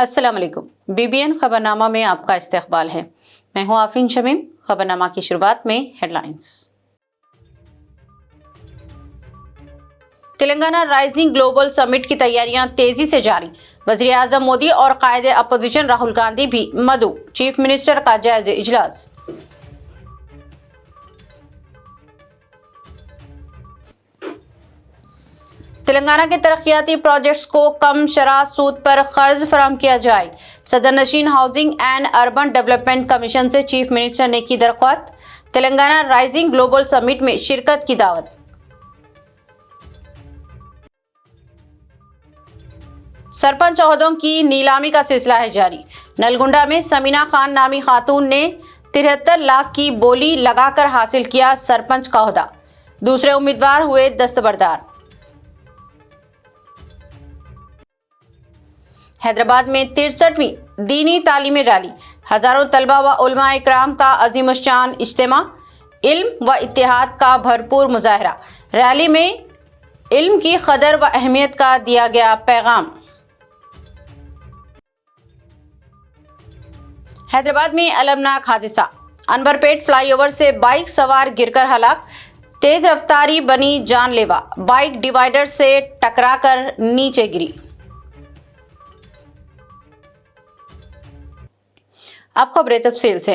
अस्सलाम वालेकुम। BBN खबरनामा में आपका इस्तकबाल है। मैं हूं आफरीन शमीम। खबरनामा की शुरुआत में headlines. Telangana rising global summit की तैयारियां तेजी से जारी। वज़ीर आज़म मोदी और कायदे अपोजिशन राहुल गांधी भी मदऊ। चीफ मिनिस्टर का जायजा इजलास। तेलंगाना के तरक्याती प्रोजेक्ट्स को कम शरह सूद पर कर्ज फराहम किया जाए। सदर नशीन housing and urban development commission से चीफ मिनिस्टर ने की दरख्वास्त। तेलंगाना राइजिंग ग्लोबल समिट में शिरकत की दावत। सरपंच ओहदों की नीलामी का सिलसिला है जारी। नलगुंडा में समीना खान नामी खातून ने 73 लाख की बोली लगाकर हासिल किया सरपंच का ओहदा। दूसरे उम्मीदवार हुए दस्तबरदार। हैदराबाद में 63वीं दीनी तालीमी रैली। हजारों तलबा व उलमा इकराम का अजीमशान इज्तिमा। इल्म व इत्तेहाद का भरपूर मुजाहरा। रैली में इल्म की कदर व अहमियत का दिया गया पैगाम। हैदराबाद में अलमनाक हादसा। अनवरपेट फ्लाईओवर से बाइक सवार गिरकर हलाक। तेज रफ्तारी बनी जानलेवा। बाइक डिवाइडर से टकराकर नीचे गिरी। अब खबरें तफसील से।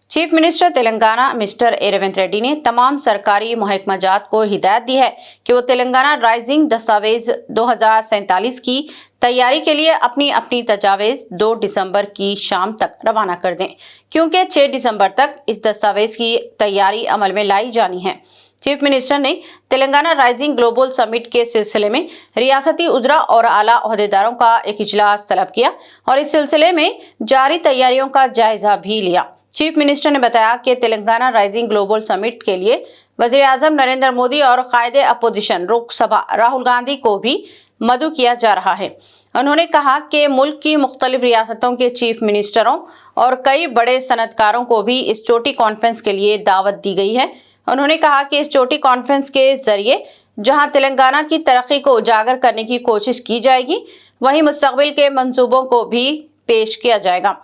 Chief minister Telangana mister Revanth Reddy ने तमाम सरकारी महकमाजात को हिदायत दी है कि वो तेलंगाना राइजिंग दस्तावेज 2047 की तैयारी के लिए अपनी अपनी तजावीज़ 2 दिसंबर की शाम तक रवाना कर दें, क्योंकि 6 दिसंबर तक इस दस्तावेज की तैयारी अमल में लाई जानी है। चीफ मिनिस्टर ने तेलंगाना राइजिंग ग्लोबल समिट के सिलसिले में रियासती उजरा और आला ओहदेदारों का एक इजलास तलब किया और इस सिलसिले में जारी तैयारियों का जायजा भी लिया। चीफ मिनिस्टर ने बताया कि तेलंगाना राइजिंग ग्लोबल समिट के लिए वज़ीर आज़म नरेंद्र मोदी और कायदे अपोजिशन लोकसभा राहुल गांधी को भी मदऊ किया जा रहा है। उन्होंने कहा कि मुल्क की मुख्तलिफ रियासतों के चीफ मिनिस्टरों और कई बड़े सनतकारों को भी इस चोटी कॉन्फ्रेंस के लिए दावत दी गई है। उन्होंने कहा कि इस चोटी कॉन्फ्रेंस के जरिए जहां तेलंगाना की तरक्की को उजागर करने की कोशिश की जाएगी, वहीं मुस्तकबिल के मंसूबों को भी पेश किया जाएगा।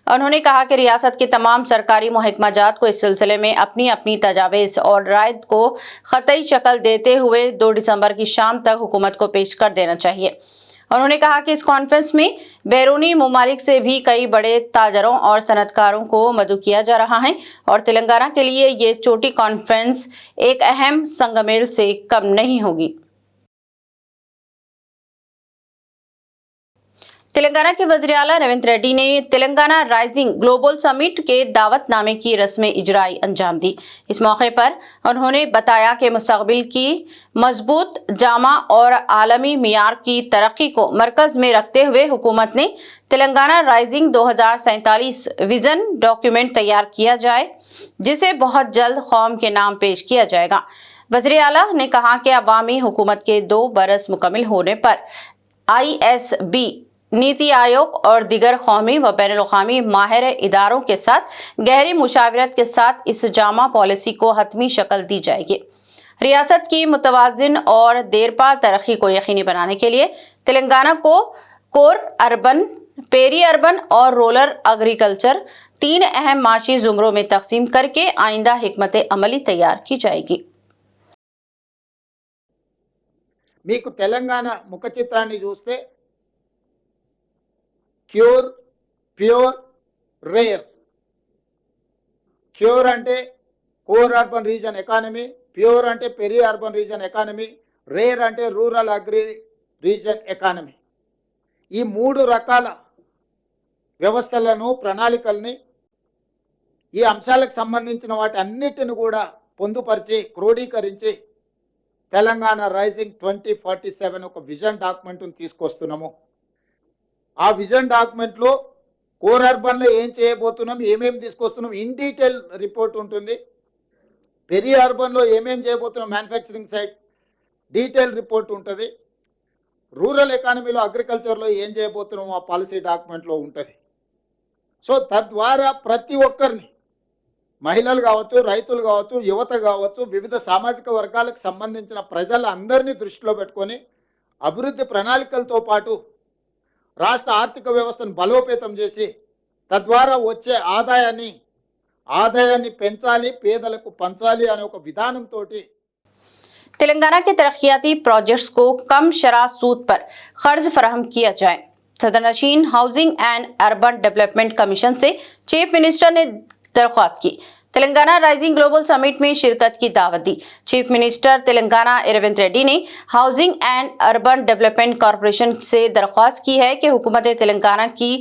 उन्होंने कहा कि रियासत के तमाम सरकारी महकमाजात को इस सिलसिले में अपनी अपनी तजावीज़ और राय को ख़तई शक्ल देते हुए 2 दिसंबर की शाम तक हुकूमत को पेश कर देना चाहिए। उन्होंने कहा कि इस कॉन्फ्रेंस में बैरूनी ममालिक से भी कई बड़े ताजरों और सनतकारों को मदऊ किया जा रहा है और तेलंगाना के लिए ये चोटी कॉन्फ्रेंस एक अहम संगमेल से कम नहीं होगी। तेलंगाना के वज़ीर आला रेवंत रेड्डी ने तेलंगाना राइजिंग ग्लोबल समिट के दावतनामे की रस्म इजराई अंजाम दी। इस मौके पर उन्होंने बताया कि मुस्तकबिल की मजबूत जामा और आलमी मियार की तरक्की को मरकज में रखते हुए हुकूमत ने तेलंगाना राइजिंग 2047 विजन डॉक्यूमेंट तैयार किया जाए, जिसे बहुत जल्द कौम के नाम पेश किया जाएगा। वज़ीर आला ने कहा कि अवामी हुकूमत के 2 बरस मुकम्मिल होने पर ISB नीति आयोग और दिगर कौमी व बैनुल-अक़वामी माहिर इदारों के साथ गहरी मुशावरत के साथ इस जामा पॉलिसी को हतमी शक्ल दी जाएगी। रियासत की मुतवाज़िन और देरपा तरक्की को यकीनी बनाने के लिए तेलंगाना को कोर अर्बन, पेरी अर्बन और रूरल एग्रीकल्चर 3 अहम माशी ज़ुमरों में तकसीम करके आइंदा हिकमत अमली तैयार की जाएगी। మీకు తెలంగాణ ముఖ చిత్రాన్ని చూస్తే క్యూర్, ప్యూర్, రేర్. క్యూర్ అంటే core urban region economy, pure అంటే peri urban region economy, rare అంటే రూరల్ అగ్రి రీజన్ ఎకానమీ. ఈ 3 రకాల వ్యవస్థలను, ప్రణాళికల్ని, ఈ అంశాలకు సంబంధించిన వాటి అన్నిటిని కూడా పొందుపరిచి క్రోడీకరించి తెలంగాణ రైజింగ్ 2047 ఒక విజన్ డాక్యుమెంట్ను తీసుకొస్తున్నాము. ఆ విజన్ డాక్యుమెంట్లో కోర్ అర్బన్లో ఏం చేయబోతున్నాం, ఏమేమి తీసుకొస్తున్నాం, ఇన్ డీటెయిల్ రిపోర్ట్ ఉంటుంది. పెరి అర్బన్లో ఏమేం చేయబోతున్నాం, మ్యానుఫ్యాక్చరింగ్ సైడ్ డీటెయిల్ రిపోర్ట్ ఉంటుంది. రూరల్ ఎకానమీలో అగ్రికల్చర్లో ఏం చేయబోతున్నాం ఆ పాలసీ డాక్యుమెంట్లో ఉంటుంది. సో తద్వారా ప్రతి ఒక్కరిని, మహిళలు కావచ్చు, రైతులు కావచ్చు, యువత కావచ్చు, వివిధ సామాజిక వర్గాలకు సంబంధించిన ప్రజలందరినీ దృష్టిలో పెట్టుకొని అభివృద్ధి ప్రణాళికలతో పాటు రాష్ట్ర ఆర్థిక వ్యవస్థను బలోపేతం చేసి తద్వారా వచ్చే ఆదాయాన్ని పెంచాలి, పేదలకు పంచాలి అనే ఒక విధానంతో तेलंगाना के तरक्याती प्रोजेक्ट्स को कम शरह सूद पर कर्ज फराहम किया जाए। सदरनशीन housing and urban development commission से चीफ मिनिस्टर ने दरख्वास्त की। तेलंगाना राइजिंग ग्लोबल समिट में शिरकत की दावत दी। चीफ मिनिस्टर तेलंगाना रेवंत रेड्डी ने housing and urban development corporation से दरख्वास्त की है कि हुकूमत तेलंगाना की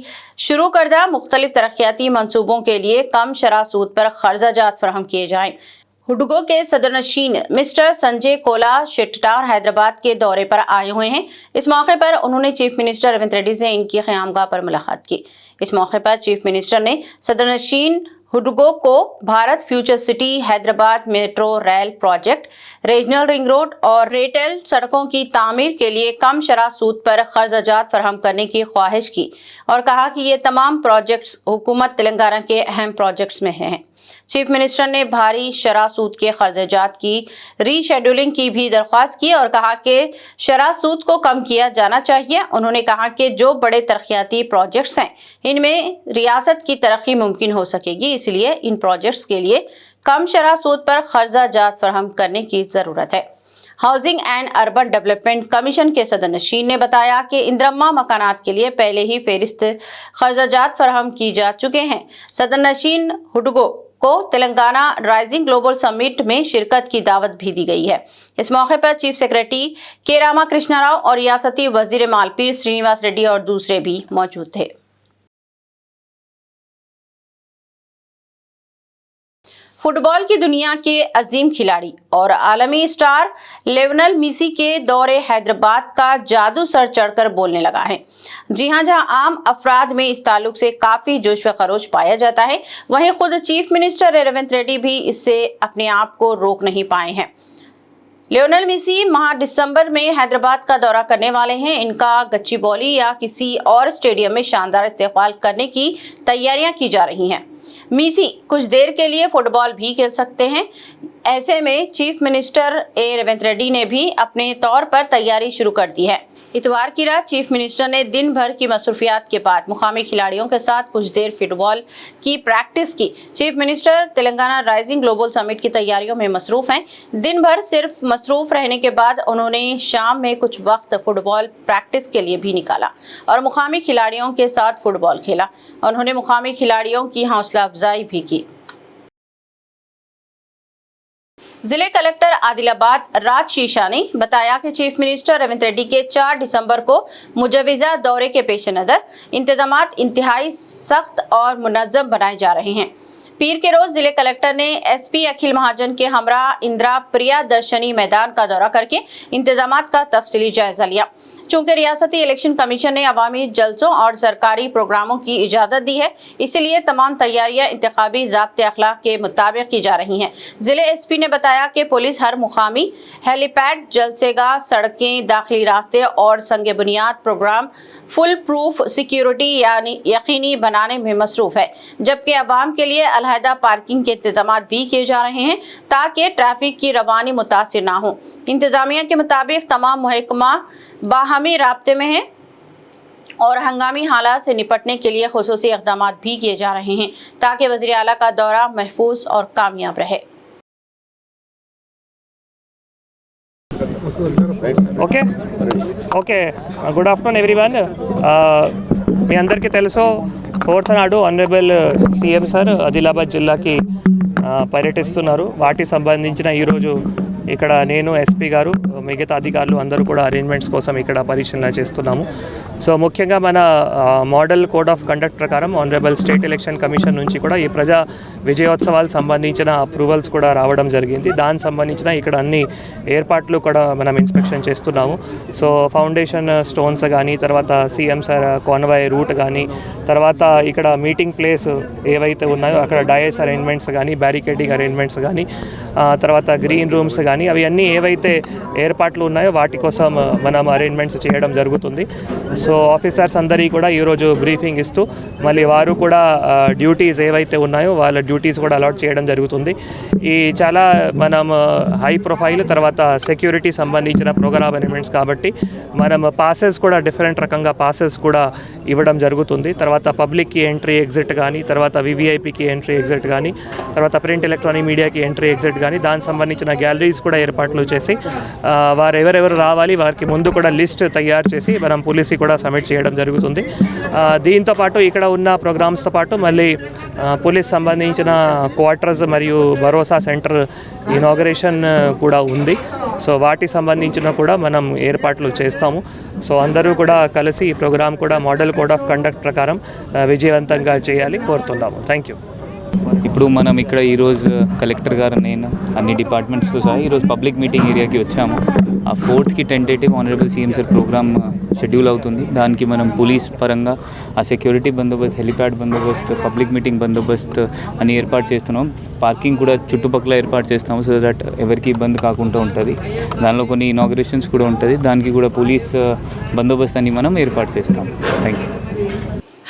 शुरू करदा मुख्तलिफ तरक्याती मंसूबों के लिए कम शरह सूद पर कर्जाजात फराहम किए जाएँ। हुडुगो के सदरनशीन मिस्टर संजय कोला शेट्टार हैदराबाद के दौरे पर आए हुए हैं। इस मौके पर उन्होंने चीफ मिनिस्टर रेवंत रेड्डी से इनकी क़यामगाह पर मुलाकात की। इस मौके पर चीफ मिनिस्टर ने सदरनशीन हुडुगो को Bharat future city Hyderabad metro rail project, regional ring road और रेटेल सड़कों की तामीर के लिए कम शरह सूद पर कर्जाजात फराहम करने की ख्वाहिश की और कहा कि ये तमाम प्रोजेक्ट्स हुकूमत तेलंगाना के अहम प्रोजेक्ट्स में हैं। चीफ मिनिस्टर ने भारी शरह सूद के कर्जाजात की रीशेड्यूलिंग की भी दरख्वास्त की और कहा कि शरह सूद को कम किया जाना चाहिए। उन्होंने कहा कि जो बड़े तरक्याती प्रोजेक्ट्स हैं इनमें रियासत की तरक्की मुमकिन हो सकेगी, इसलिए इन प्रोजेक्ट्स के लिए कम शरह सूद पर कर्जाजात फराहम करने की ज़रूरत है। Housing and urban development commission के सदरनशीन ने बताया कि इंदिरम्मा मकानात के लिए पहले ही फहरिस्त कर्जाजात फराहम की जा चुके हैं। सदरनशीन हुडुगो को तेलंगाना राइजिंग ग्लोबल समिट में शिरकत की दावत भी दी गई है। इस मौके पर चीफ सेक्रेटरी के रामा कृष्णा राव और रियासती वजीर मालपीर श्रीनिवास रेड्डी और दूसरे भी मौजूद थे। फुटबॉल की दुनिया के अजीम खिलाड़ी और आलमी स्टार लियोनेल मेसी के दौरे हैदराबाद का जादू सर चढ़कर बोलने लगा है। जी हां, जहां आम अफराद में इस ताल्लुक से काफी जोश व खरोश पाया जाता है, वहीं खुद चीफ मिनिस्टर रेवंत रेड्डी भी इससे अपने आप को रोक नहीं पाए हैं। लियोनेल मेसी माह दिसंबर में हैदराबाद का दौरा करने वाले हैं। इनका गच्चीबौली या किसी और स्टेडियम में शानदार इस्तेमाल करने की तैयारियां की जा रही हैं। मेसी कुछ देर के लिए फुटबॉल भी खेल सकते हैं। ऐसे में चीफ मिनिस्टर रेवंत रेड्डी ने भी अपने तौर पर तैयारी शुरू कर दी है। इतवार की रात चीफ मिनिस्टर ने दिन भर की मसरूफियात के बाद मुकामी खिलाड़ियों के साथ कुछ देर फुटबॉल की प्रैक्टिस की। Chief minister Telangana rising global summit की तैयारियों में मसरूफ हैं। दिन भर सिर्फ मसरूफ रहने के बाद उन्होंने शाम में कुछ वक्त फुटबॉल प्रैक्टिस के लिए भी निकाला और मुकामी खिलाड़ियों के साथ फुटबॉल खेला। उन्होंने मुकामी खिलाड़ियों की हौसला अफजाई भी की। जिले कलेक्टर आदिलाबाद राज शीशा ने बताया कि चीफ मिनिस्टर रेवंत रेड्डी के 4 दिसंबर को मुजवजा दौरे के पेश नज़र इंतजामात इंतहाई सख्त और मुनज़्ज़म बनाए जा रहे हैं। पीर के रोज जिले कलेक्टर ने एसपी अखिल महाजन के हमरा इंदिरा प्रिया दर्शनी मैदान का दौरा करके इंतजामात का तफसीली जायजा लिया। चूंकि रियासती इलेक्शन कमीशन ने अवामी जलसों और सरकारी प्रोग्रामों की इजाज़त दी है, इसलिए तमाम तैयारियां इंतखाबी ज़ाब्ते अखलाक के मुताबिक की जा रही हैं। जिले एसपी ने बताया कि पुलिस हर मुकामी हेलीपैड, जलसेगाह, सड़कें, दाखिली रास्ते और संग बुनियाद प्रोग्राम फुल प्रूफ सिक्योरिटी यानी यकीनी बनाने में मसरूफ है, जबकि अवाम के लिए अलहदा पार्किंग के इंतजाम भी किए जा रहे हैं ताकि ट्रैफिक की रवानी मुतासिर ना हो। इंतजामिया के मुताबिक तमाम महकमा बाहमी राब्ते में है और हंगामी हालात से निपटने के लिए खुसूसी इक़दाम भी किए जा रहे हैं ताकि वज़ीर आला का दौरा महफूज और कामयाब रहे। Okay good afternoon everyone. మీ అందరికీ తెలుసు 4th నాడు ఆనరబుల్ సీఎం సార్ ఆదిలాబాద్ జిల్లాకి పర్యటిస్తున్నారు. వాటికి సంబంధించిన ఈరోజు ఇక్కడ నేను ఎస్పీ గారు మిగతా అధికారులు అందరూ కూడా అరేంజ్మెంట్స్ కోసం ఇక్కడ పరిశీలన చేస్తున్నాము. సో ముఖ్యంగా మన మోడల్ కోడ్ ఆఫ్ కండక్ట్ ప్రకారం ఆనరబుల్ స్టేట్ ఎలక్షన్ కమిషన్ నుంచి కూడా ఈ ప్రజా విజయోత్సవాలకు సంబంధించిన అప్రూవల్స్ కూడా రావడం జరిగింది. దానికి సంబంధించిన ఇక్కడ అన్ని ఏర్పాట్లు కూడా మనం ఇన్స్పెక్షన్ చేస్తున్నాము. సో ఫౌండేషన్ స్టోన్స్ కానీ, తర్వాత సీఎం సార్ కాన్వాయ్ రూట్ కానీ, తర్వాత ఇక్కడ మీటింగ్ ప్లేస్ ఏవైతే ఉన్నాయో అక్కడ డయస్ అరేంజ్మెంట్స్ కానీ, బ్యారికేడింగ్ అరేంజ్మెంట్స్ కానీ, తర్వాత గ్రీన్ రూమ్స్ కానీ అవి అన్నీ ఏవైతే ఏర్పాట్లు ఉన్నాయో వాటి కోసం మనం అరేంజ్మెంట్స్ చేయడం జరుగుతుంది. సో ఆఫీసర్స్ అందరికీ కూడా ఈరోజు బ్రీఫింగ్ ఇస్తూ మళ్ళీ వారు కూడా డ్యూటీస్ ఏవైతే ఉన్నాయో వాళ్ళ డ్యూటీస్ కూడా అలాట్ చేయడం జరుగుతుంది. ఈ చాలా మనం హై ప్రొఫైల్ తర్వాత సెక్యూరిటీ సంబంధించిన ప్రోగ్రామ్ అరేంజ్మెంట్స్ కాబట్టి మనం పాసెస్ కూడా డిఫరెంట్ రకంగా పాసెస్ కూడా ఇవ్వడం జరుగుతుంది. తర్వాత పబ్లిక్కి ఎంట్రీ ఎగ్జిట్ కానీ, తర్వాత వివిఐపికి ఎంట్రీ ఎగ్జిట్ కానీ, తర్వాత ప్రింట్ ఎలక్ట్రానిక్ మీడియాకి ఎంట్రీ ఎగ్జిట్ కానీ, దానికి సంబంధించిన గ్యాలరీస్ కూడా ఏర్పాట్లు చేసి వారు ఎవరెవరు రావాలి వారికి ముందు కూడా లిస్ట్ తయారు చేసి మనం పోలీస్కి కూడా సబ్మిట్ చేయడం జరుగుతుంది. దీంతో పాటు ఇక్కడ ఉన్న ప్రోగ్రామ్స్తో పాటు మళ్ళీ పోలీస్ సంబంధించిన క్వార్టర్స్ మరియు భరోసా సెంటర్ ఇనాగరేషన్ కూడా ఉంది. సో వాటికి సంబంధించిన కూడా మనం ఏర్పాట్లు చేస్తాము. సో అందరూ కూడా కలిసి ఈ ప్రోగ్రాం కూడా మోడల్ కోడ్ ఆఫ్ కండక్ట్ ప్రకారం విజయవంతంగా చేయాలి కోరుతున్నాము. Thank you. ఇప్పుడు మనం ఇక్కడ ఈరోజు కలెక్టర్ గారు, నేను అన్ని డిపార్ట్మెంట్స్తో సహా ఈరోజు పబ్లిక్ మీటింగ్ ఏరియాకి వచ్చాము. ఆ 4th tentative honourable CM sir programme schedule అవుతుంది. దానికి మనం పోలీస్ పరంగా ఆ సెక్యూరిటీ బందోబస్తు, హెలిప్యాడ్ బందోబస్తు, పబ్లిక్ మీటింగ్ బందోబస్తు అని ఏర్పాటు చేస్తున్నాం. పార్కింగ్ కూడా చుట్టుపక్కల ఏర్పాటు చేస్తాము సో దట్ ఎవరికి ఇబ్బంది కాకుండా ఉంటుంది. దానిలో కొన్ని ఇనాగరేషన్స్ కూడా ఉంటుంది. దానికి కూడా పోలీస్ బందోబస్తు అని మనం ఏర్పాటు చేస్తాం. Thank you.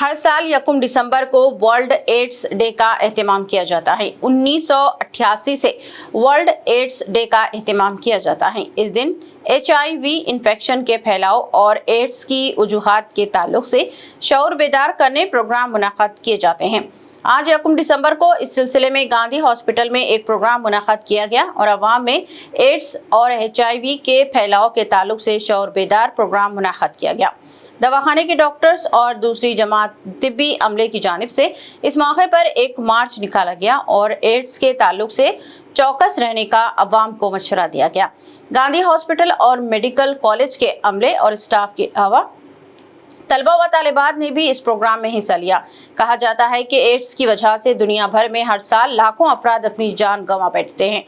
हर साल 1 दिसंबर को वर्ल्ड एड्स डे का एहतमाम किया जाता है। 1988 से वर्ल्ड एड्स डे का एहतमाम किया जाता है। इस दिन HIV इन्फेक्शन के फैलाव और एड्स की वजूहात के ताल्लुक से शऊर बेदार करने प्रोग्राम मुनाक़द किए जाते हैं। आज 1 दिसंबर को इस सिलसिले में गांधी हॉस्पिटल में एक प्रोग्राम मुनाक़द किया गया और अवाम में एड्स और HIV के फैलाव के ताल्लुक से शऊर बेदार प्रोग्राम मुनाक़द किया गया। दवाखाने के डॉक्टर्स और दूसरी जमात तिब्बी अमले की जानिब से इस मौके पर एक मार्च निकाला गया और एड्स के ताल्लुक से चौकस रहने का अवाम को मशवरा दिया गया। गांधी हॉस्पिटल और मेडिकल कॉलेज के अमले और स्टाफ के अलावा तलबा व तालिबात ने भी इस प्रोग्राम में हिस्सा लिया। कहा जाता है कि एड्स की वजह से दुनिया भर में हर साल लाखों अफराद अपनी जान गंवा बैठते हैं।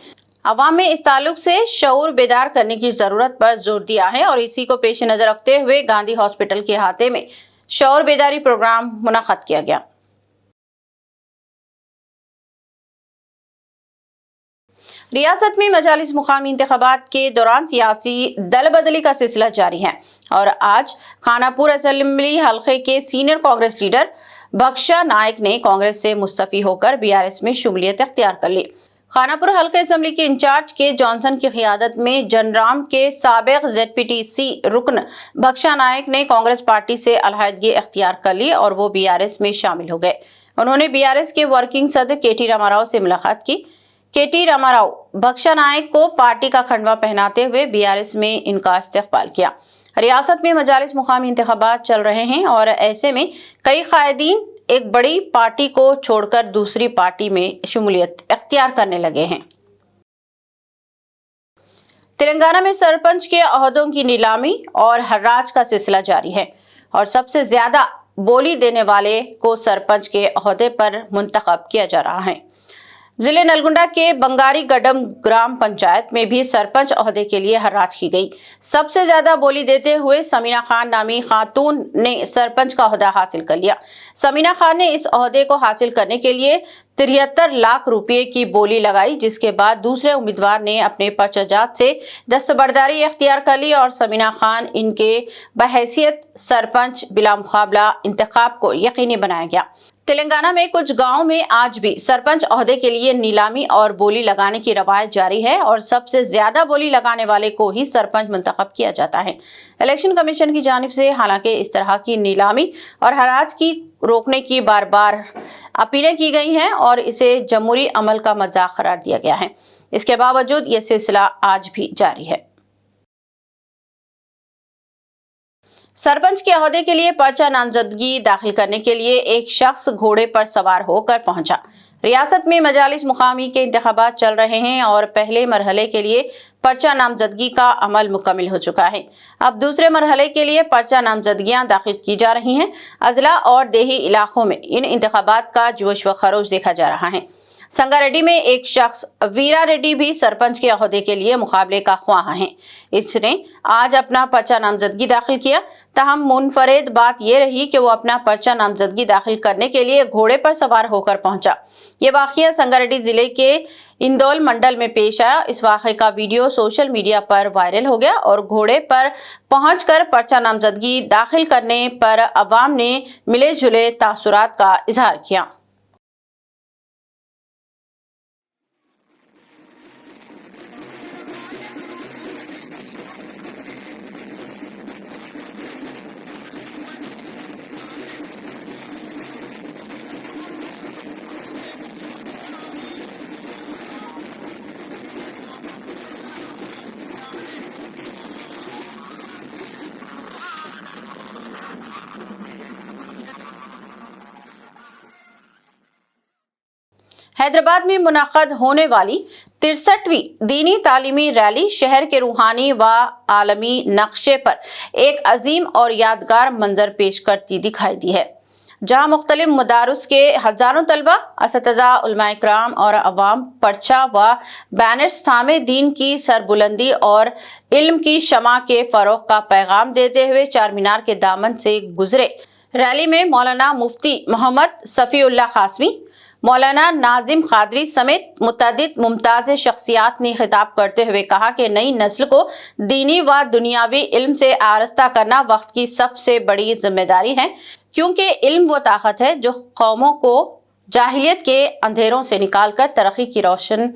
अवाम में इस ताल्लुक से शऊर बेदार करने की ज़रूरत पर जोर दिया है और इसी को पेश नज़र रखते हुए गांधी हॉस्पिटल के अहाते में शऊर बेदारी प्रोग्राम मुनाक़द किया गया। रियासत में मजालिस मुकामी इंतखाबात के दौरान सियासी दल बदली का सिलसिला जारी है और आज खानापुर असेंबली हल्के के सीनियर कांग्रेस लीडर बख्शा नायक ने कांग्रेस से मुस्तफ़ी होकर BRS में शमूलियत अख्तियार कर ली। खानापुर हल्के असेंबली के इंचार्ज के जॉनसन की क़ियादत में जनराम के साबिक़ ZPTC रुकन बख्शा नायक ने कांग्रेस पार्टी से अलहदगी अख्तियार कर ली और वो BRS में शामिल हो गए। उन्होंने BRS के वर्किंग सदर KT रामाराव से मुलाकात की। KT रामाराव बख्शा नायक को पार्टी का खंडवा पहनाते हुए BRS में इनका इस्तकबाल किया। रियासत में मजालिस मुकामी इंतखाबात चल रहे हैं और ऐसे में कई कायदीन एक बड़ी पार्टी को छोड़कर दूसरी पार्टी में शमूलियत अख्तियार करने लगे हैं। तेलंगाना में सरपंच के ओहदों की नीलामी और हर्राज का सिलसिला जारी है और सबसे ज्यादा बोली देने वाले को सरपंच के ओहदे पर मुंतखब किया जा रहा है। जिले नलगुंडा के बंगारी गडम ग्राम पंचायत में भी सरपंच ओहदे के लिए हर्राज की गई। सबसे ज्यादा बोली देते हुए समीना खान नामी खातून ने सरपंच का ओहदा हासिल कर लिया। समीना खान ने इस ओहदे को हासिल करने के लिए 73 लाख रुपए की बोली लगाई, जिसके बाद दूसरे उम्मीदवार ने अपने पर्चाजात से दस्तबरदारी अख्तियार कर ली और समीना खान इनके बहैसियत सरपंच बिला मुकाबला इंतखाब को यकीनी बनाया गया। तेलंगाना में कुछ गांवों में आज भी सरपंच ओहदे के लिए नीलामी और बोली लगाने की रवायत जारी है और सबसे ज्यादा बोली लगाने वाले को ही सरपंच मुंतखब किया जाता है। इलेक्शन कमीशन की जानिब से हालांकि इस तरह की नीलामी और हराज की रोकने की बार बार अपीलें की गई हैं और इसे जमहूरी अमल का मजाक करार दिया गया है। इसके बावजूद ये सिलसिला आज भी जारी है। सरपंच के ओहदे के लिए पर्चा नामजदगी दाखिल करने के लिए एक शख्स घोड़े पर सवार होकर पहुंचा। रियासत में मजालिस मुकामी के इंतखाबात चल रहे हैं और पहले मरहले के लिए पर्चा नामजदगी का अमल मुकम्मल हो चुका है। अब दूसरे मरहले के लिए पर्चा नामजदगियां दाखिल की जा रही हैं। अजला और देही इलाकों में इन इंतखाबात का जोश व खरोश देखा जा रहा है। संगारेड्डी में एक शख्स वीरा रेड्डी भी सरपंच के ओहदे के लिए मुकाबले का ख्वाह है। इसने आज अपना पर्चा नामजदगी दाखिल किया। ताहम मुनफरिद बात यह रही कि वो अपना पर्चा नामजदगी दाखिल करने के लिए घोड़े पर सवार होकर पहुंचा। ये वाकया संगारेड्डी जिले के इंदौल मंडल में पेश आया। इस वाक़े का वीडियो सोशल मीडिया पर वायरल हो गया और घोड़े पर पहुंचकर पर्चा नामजदगी दाखिल करने पर अवाम ने मिले जुले तासुरात का इजहार किया। हैदराबाद में मुनक़्क़द होने वाली 63वीं दीनी तालीमी रैली शहर के रूहानी व आलमी नक्शे पर एक अजीम और यादगार मंजर पेश करती दिखाई दी है, जहां मुख्तलिफ मदारुस के हजारों तलबा, असतिज़ा, उलमा इकराम और अवाम पर्चा व बैनर्स थामे दीन की सरबुलंदी और इल्म की शमा के फ़रोग़ का पैगाम देते हुए चार मीनार के दामन से गुजरे। रैली में मौलाना मुफ्ती मोहम्मद सफ़ीउल्लाह क़ासमी, मौलाना नाजिम क़ादरी समेत मुतअद्दिद मुमताज़ शख्सियात ने खिताब करते हुए कहा कि नई नस्ल को दीनी व दुनियावी इल्म से आरास्ता करना वक्त की सबसे बड़ी जिम्मेदारी है, क्योंकि इल्म वो ताकत है जो कौमों को जाहिलियत के अंधेरों से निकालकर तरक्की की रोशन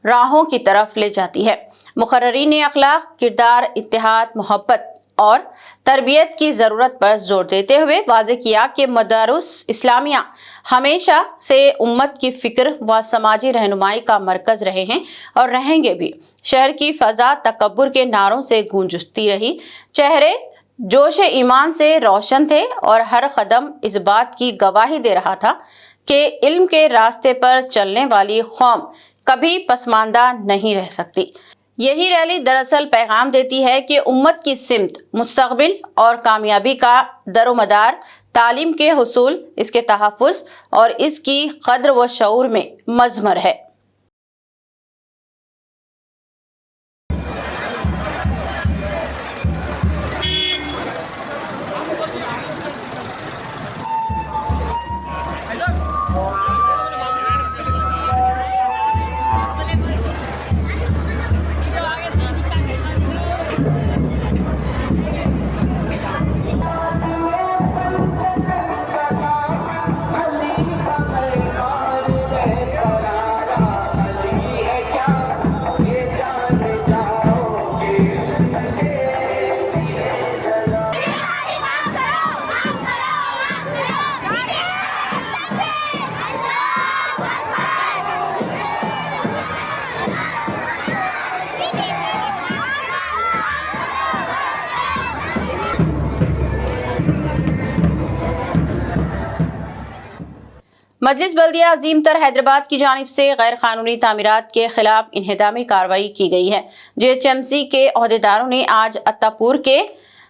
राहों की तरफ ले जाती है। मुक़र्रिरीन ने अखलाक, किरदार, इत्तेहाद, मोहब्बत और तरबियत की ज़रूरत पर जोर देते हुए वाज़ेह किया कि मदारुस इस्लामिया हमेशा से उम्मत की फ़िक्र व समाजी रहनुमाई का मरकज़ रहे हैं और रहेंगे भी। शहर की फ़ज़ा तकब्बुर के नारों से गूंजती रही, चेहरे जोश ईमान से रोशन थे और हर कदम इस बात की गवाही दे रहा था कि इल्म के रास्ते पर चलने वाली कौम कभी पसमानदा नहीं रह सकती। यही रैली दरअसल पैगाम देती है कि उम्मत की सिमत, मुस्तक़बिल और कामयाबी का दरोमदार तालीम के हुसूल, इसके तहफ़्फ़ुज़ और इसकी क़द्र व शऊर में मज़मर है। मजलिस बल्दिया अजीम तर हैदराबाद की जानिब से गैर कानूनी तामीरात के खिलाफ इन्हिदामी कार्रवाई की गई है। JHMC के अहदेदारों ने आज अत्तापुर के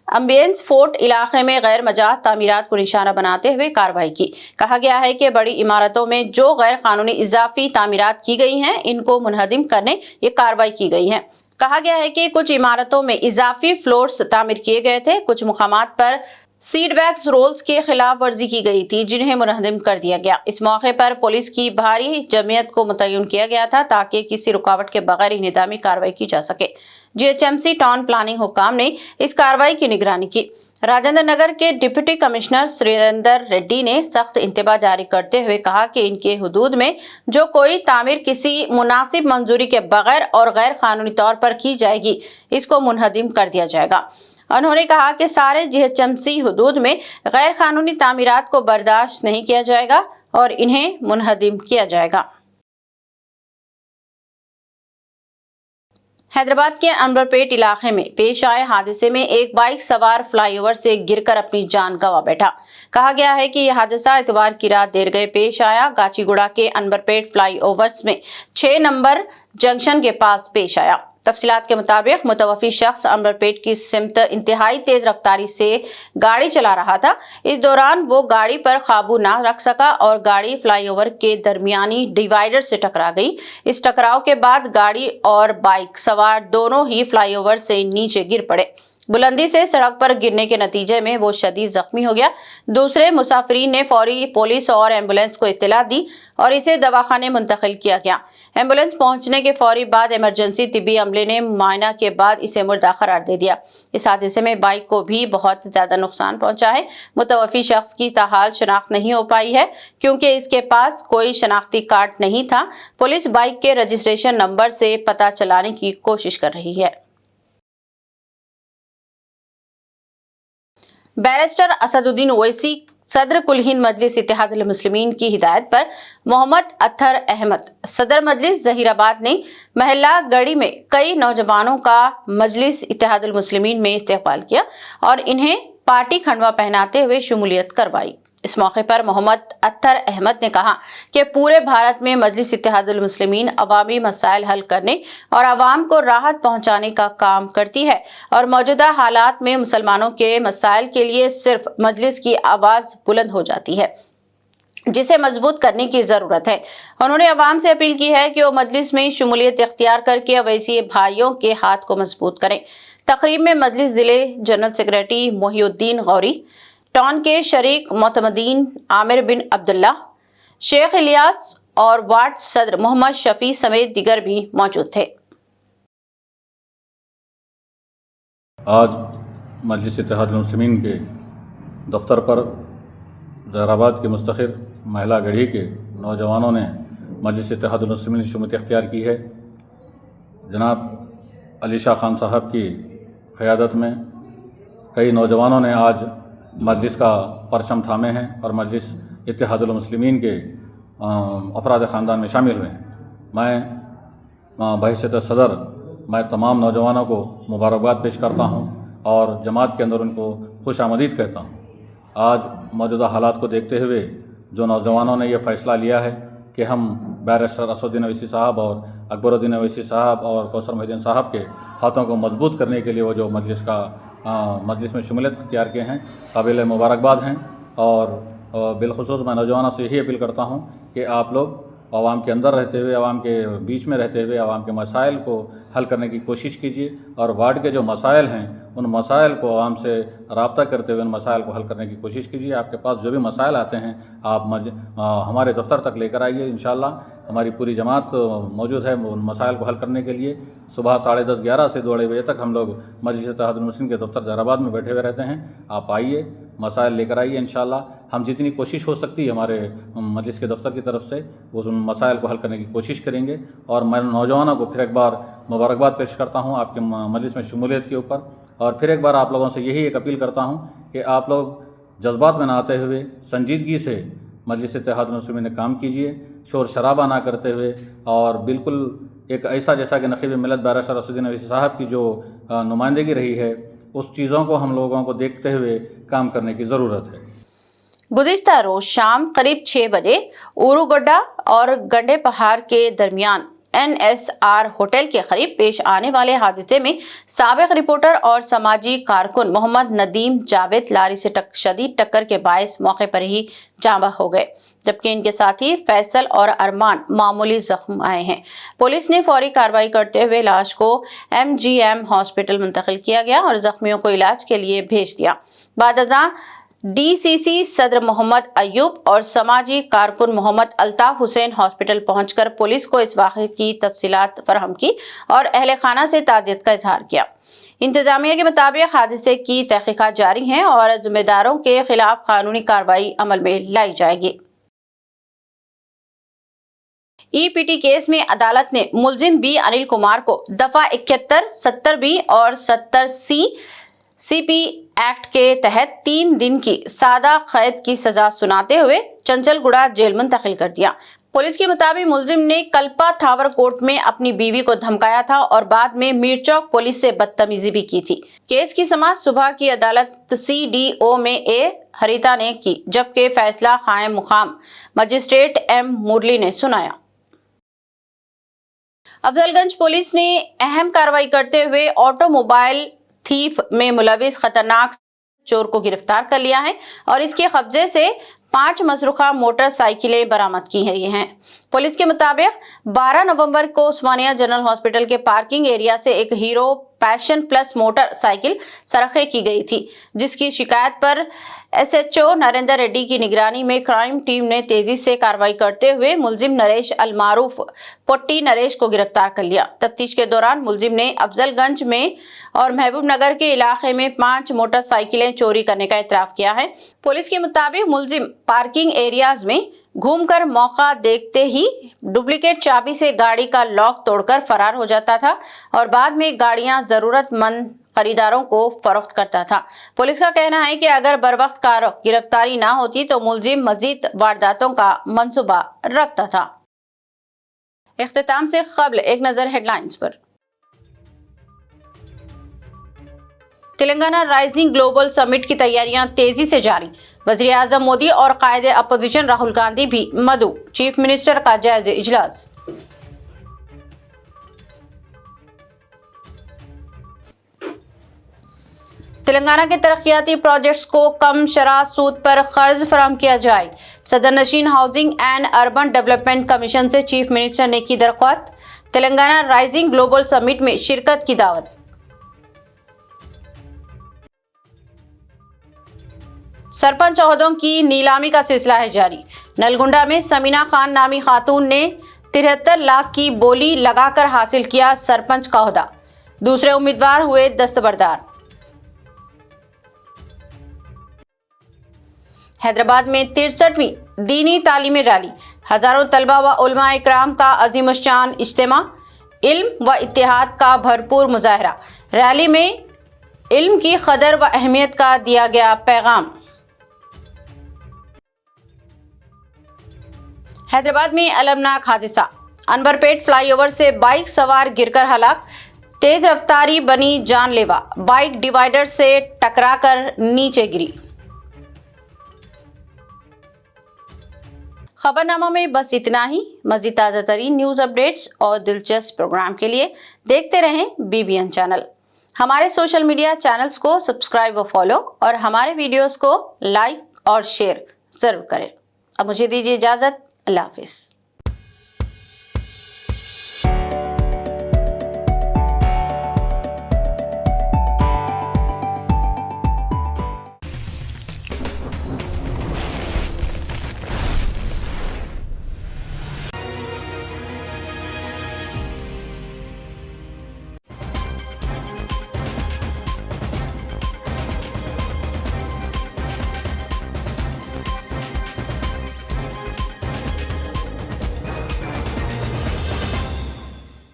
अम्बियंस फोर्ट इलाके में गैर मजाज तामीरात को निशाना बनाते हुए कार्रवाई की। कहा गया है कि बड़ी इमारतों में जो गैर कानूनी इजाफी तामीरात की गई हैं, इनको मुनहदिम करने ये कार्रवाई की गई है। कहा गया है कि कुछ इमारतों में इजाफी फ्लोर्स तामीर किए गए थे, कुछ मुकामात पर सीडबैक्स रोल्स के खिलाफ वर्जी की गई थी, जिन्हें मुनहदिम कर दिया गया। इस मौके पर पुलिस की भारी जमीयत को मुतय्यन किया गया था ताकि किसी रुकावट के बगैर इन्हिदामी कार्रवाई की जा सके। JHMC टाउन प्लानिंग हुक्काम ने इस कार्रवाई की निगरानी की। राजेंद्र नगर के डिप्टी कमिश्नर सुरेंद्र रेड्डी ने सख्त इंतबा जारी करते हुए कहा कि इनके हुदूद में जो कोई तामीर किसी मुनासिब मंजूरी के बगैर और गैर कानूनी तौर पर की जाएगी, इसको मुनहदिम कर दिया जाएगा। उन्होंने कहा कि सारे JHMC हुदूद में गैर कानूनी तामीरात को बर्दाश्त नहीं किया जाएगा और इन्हें मुनहदिम किया जाएगा। हैदराबाद के अनवरपेट इलाके में पेश आए हादसे में एक बाइक सवार फ्लाईओवर से गिरकर अपनी जान गंवा बैठा। कहा गया है कि यह हादसा इतवार की रात देर गए पेश आया। गाचीगुड़ा के अनवरपेट फ्लाईओवर्स में 6 नंबर जंक्शन के पास पेश आया। तफसीलात के मुताबिक मुतवफ़ी शख्स अमरपेट की सिमत इंतहाई तेज रफ्तारी से गाड़ी चला रहा था। इस दौरान वो गाड़ी पर काबू ना रख सका और गाड़ी फ्लाईओवर के दरमियानी डिवाइडर से टकरा गई। इस टकराव के बाद गाड़ी और बाइक सवार दोनों ही फ्लाईओवर से नीचे गिर पड़े। बुलंदी से सड़क पर गिरने के नतीजे में वो शदीद जख्मी हो गया। दूसरे मुसाफिरीन ने फौरी पुलिस और एम्बुलेंस को इत्तला दी और इसे दवाखाने मुंतकिल किया गया। एम्बुलेंस पहुंचने के फौरी बाद इमरजेंसी तिब्बी अमले ने मुआयना के बाद इसे मुर्दा करार दे दिया। इस हादसे में बाइक को भी बहुत ज्यादा नुकसान पहुंचा है। मुतवफ़ी शख्स की ताहाल शनाख्त नहीं हो पाई है क्योंकि इसके पास कोई शनाख्ती कार्ड नहीं था। पुलिस बाइक के रजिस्ट्रेशन नंबर से पता चलाने की कोशिश कर रही है। बैरिस्टर असदुद्दीन ओवैसी सदर कुल हिंद मजलिस इत्तेहादुल मुस्लिमीन की हिदायत पर मोहम्मद अत्तर अहमद सदर मजलिस जहीराबाद ने महल्ला गढ़ी में कई नौजवानों का मजलिस इत्तेहादुल मुस्लिमीन में इस्तकबाल किया और इन्हें पार्टी खंडवा पहनाते हुए शमूलियत करवाई। इस मौके पर मोहम्मद अत्तर अहमद ने कहा कि पूरे भारत में मजलिस इत्तेहादुल मुस्लिमीन अवामी मसाइल हल करने और आवाम को राहत पहुंचाने का काम करती है और मौजूदा हालात में मुसलमानों के मसाइल के लिए सिर्फ मजलिस की आवाज़ बुलंद हो जाती है, जिसे मजबूत करने की ज़रूरत है। उन्होंने अवाम से अपील की है कि वो मजलिस में शमूलियत इख्तियार करके अवैसी भाइयों के हाथ को मजबूत करें। तकरीब में मजलिस ज़िले general secretary Mohiuddin Gauri, town के शरीक मोतमदीन आमिर बिन अब्दुल्ला, शेख इलियास और वार्ड सदर मोहम्मद शफी समेत दीगर भी मौजूद थे। आज मजलिस इत्तेहादुल मुस्लिमीन के दफ्तर पर जहराबाद के मुस्तखिर महिला गढ़ी के नौजवानों ने मजलिस इत्तेहादुल मुस्लिमीन की शमूलियत इख्तियार की है। जनाब अली शाह खान साहब की क़यादत में कई नौजवानों ने आज मजलिस का परचम थामे हैं और मजलिस इत्तेहादुल मुस्लिमीन के अफराद ख़ानदान में शामिल हुए हैं। मैं बहैसियत सदर मैं तमाम नौजवानों को मुबारकबाद पेश करता हूं और जमात के अंदर उनको खुश आमदीद कहता हूं। आज मौजूदा हालात को देखते हुए जो नौजवानों ने यह फ़ैसला लिया है कि हम बैरिस्टर असदुद्दीन ओवैसी साहब और अकबरुद्दीन ओवैसी साहब और कौसर मोहिउद्दीन साहब के हाथों को मजबूत करने के लिए वो जो मजलिस में शमूलियत इख्तियार किए हैं, काबिल मुबारकबाद हैं। और बिलखुसूस मैं नौजवानों से यही अपील करता हूँ कि आप लोग आवाम के अंदर रहते हुए, आवाम के बीच में रहते हुए आवाम के मसाइल को हल करने की कोशिश कीजिए और वार्ड के जो मसाइल हैं उन मसाइल को आवाम से रब्ता करते हुए उन मसाइल को हल करने की कोशिश कीजिए। आपके पास जो भी मसाइल आते हैं आप हमारे दफ्तर तक लेकर आइए। इंशाअल्लाह हमारी पूरी जमात मौजूद है उन मसाइल को हल करने के लिए। सुबह 10:30-11 से 2 बजे तक हम लोग मजलिस इत्तेहादुल मुस्लिमीन के दफ्तर जहराबाद में बैठे हुए रहते हैं। आप आइए, मसाइल लेकर आइए। इंशाअल्लाह हम जितनी कोशिश हो सकती है हमारे मजलिस के दफ्तर की तरफ से उस मसाइल को हल करने की कोशिश करेंगे। और मैं नौजवानों को फिर एक बार मुबारकबाद पेश करता हूँ आपके मजलिस में शमूलियत के ऊपर। और फिर एक बार आप लोगों से यही एक अपील करता हूँ कि आप लोग जज्बात में ना आते हुए संजीदगी से मजलिस इत्तेहादुल मुस्लिमीन में काम कीजिए, शोर शराबा ना करते हुए और बिल्कुल एक ऐसा जैसा कि नक़ीब मिलत बैरिस्टर असदुद्दीन ओवैसी साहब की जो नुमाइंदगी रही है उस चीज़ों को हम लोगों को देखते हुए काम करने की ज़रूरत है। गुज़िश्ता रोज शाम करीब 6 बजे ऊरुगोड्डा और गंडे पहाड़ के दरमियान NSR होटल के करीब पेश आने वाले हादसे में साबिक रिपोर्टर और समाजी कारकुन मोहम्मद नदीम जावेद लारी से शदीद टक्कर के बायस मौके पर ही जाँ बहक हो गए, जबकि इनके साथी फैसल और अरमान मामूली जख्म आए हैं। पुलिस ने फौरी कार्रवाई करते हुए लाश को MGM हॉस्पिटल मुंतकिल किया गया और जख्मियों को इलाज के लिए भेज दिया। बादअज़ां DCC सदर मोहम्मद अयूब और समाजी कारकुन मोहम्मद अल्ताफ हुसैन हॉस्पिटल पहुंचकर पुलिस को इस वाक़े की तफसीलात फराहम की और अहले खाना से ताज़ियत का इजहार किया। इंतजामिया के मुताबिक हादसे की तहकीकात जारी हैं और जिम्मेदारों के खिलाफ कानूनी कार्रवाई अमल में लाई जाएगी। EPT केस में अदालत ने मुलजिम B अनिल कुमार को दफा 71, 70B और 70C CP एक्ट के तहत 3 दिन की सादा कैद की सजा सुनाते हुए चंचलगुड़ा जेल मुंतकिल कर दिया। पुलिस के मुताबिक मुलजिम ने कल्पा थावर कोर्ट में अपनी बीवी को धमकाया था और बाद में मीरचौक पुलिस से बदतमीजी भी की थी। केस की समाअत सुबह की अदालत CDO में A हरिता ने की, जबकि फैसला कायम मुकाम मजिस्ट्रेट M मुरली ने सुनाया। अफजलगंज पुलिस ने अहम कार्रवाई करते हुए ऑटोमोबाइल थीफ में मुलविस खतरनाक चोर को गिरफ्तार कर लिया है और इसके कब्जे से 5 मसरूखा मोटरसाइकिलें बरामद की हैं। पुलिस के मुताबिक 12 नवंबर को उस्मानिया जनरल हॉस्पिटल के पार्किंग एरिया से एक हीरो पैशन प्लस मोटरसाइकिल सरखे की गई थी, जिसकी शिकायत पर एसएचओ नरेंद्र रेड्डी की निगरानी में क्राइम टीम ने तेजी से कार्रवाई करते हुए मुलजिम नरेश अलमारूफ पोट्टी नरेश को गिरफ्तार कर लिया। तफ्तीश के दौरान मुलजिम ने अफजलगंज में और महबूब नगर के इलाके में 5 मोटरसाइकिलें चोरी करने का इतराफ किया है। पुलिस के मुताबिक मुलजिम पार्किंग एरियाज में घूमकर मौका देखते ही डुप्लीकेट चाबी से गाड़ी का लॉक तोड़कर फरार हो जाता था और बाद में गाड़ियां जरूरतमंद खरीदारों को फरोख्त करता था। पुलिस का कहना है कि अगर बरवक्त गिरफ्तारी ना होती तो मुलजिम मजीद वारदातों का मंसूबा रखता था। इख्तिताम से क़ब्ल एक नजर हेडलाइंस पर। तेलंगाना राइजिंग ग्लोबल समिट की तैयारियां तेजी से जारी। वज़ीर आज़म मोदी और कायदे अपोजिशन राहुल गांधी भी मदऊ। चीफ मिनिस्टर का जायजा इजलास। तेलंगाना के तरक्याती प्रोजेक्ट्स को कम शरह सूद पर कर्ज फराहम किया जाए। सदर नशीन housing and urban development commission से चीफ मिनिस्टर ने की दरख्वास्त। तेलंगाना राइजिंग ग्लोबल समिट में शिरकत की दावत। सरपंच ओहदों की नीलामी का सिलसिला है जारी। नलगुंडा में समीना खान नामी खातून ने 73 लाख की बोली लगाकर हासिल किया सरपंच का ओहदा। दूसरे उम्मीदवार हुए दस्तबरदार। हैदराबाद में 63वीं दीनी तालीमी रैली। हजारों तलबा व उलमा इकराम का अजीमशान इज्तिमा। इल्म व इत्तेहाद का भरपूर मुजाहरा। रैली में इल्म की कदर व अहमियत का दिया गया पैगाम। हैदराबाद में अलमनाक हादसा। अनवरपेट फ्लाईओवर से बाइक सवार गिरकर हलाक। तेज रफ्तारी बनी जानलेवा। बाइक डिवाइडर से टकराकर नीचे गिरी। खबरनामा में बस इतना ही। मज़ीद ताज़ा तरीन न्यूज़ अपडेट्स और दिलचस्प प्रोग्राम के लिए देखते रहें BBN चैनल। हमारे सोशल मीडिया चैनल्स को सब्सक्राइब व फॉलो और हमारे वीडियोस को लाइक और शेयर जरूर करें। अब मुझे दीजिए इजाज़त। अल्लाह हाफिज़।